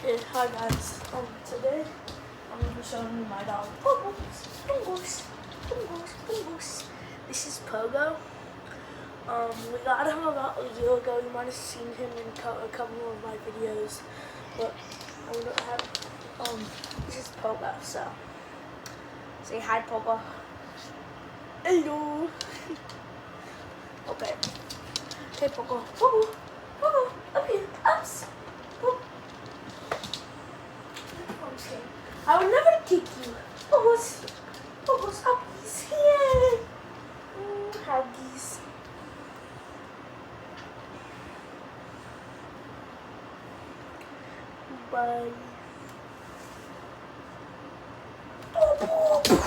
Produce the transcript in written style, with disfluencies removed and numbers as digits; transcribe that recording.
Yeah, hi guys. Today I'm gonna be showing you my dog. Bungles, Bungles, Bungles, Bungles. This is Pogo. We got him about a year ago. You might have seen him in a couple of my videos, but I don't have. This is Pogo. So say hi, Pogo. Hello. Okay. Okay, Pogo. Pogo. Pogo. Up here. Ups. Pogo. I will never kick you. Bubbles, Bubbles, Huggies, yay! Huggies. Bye.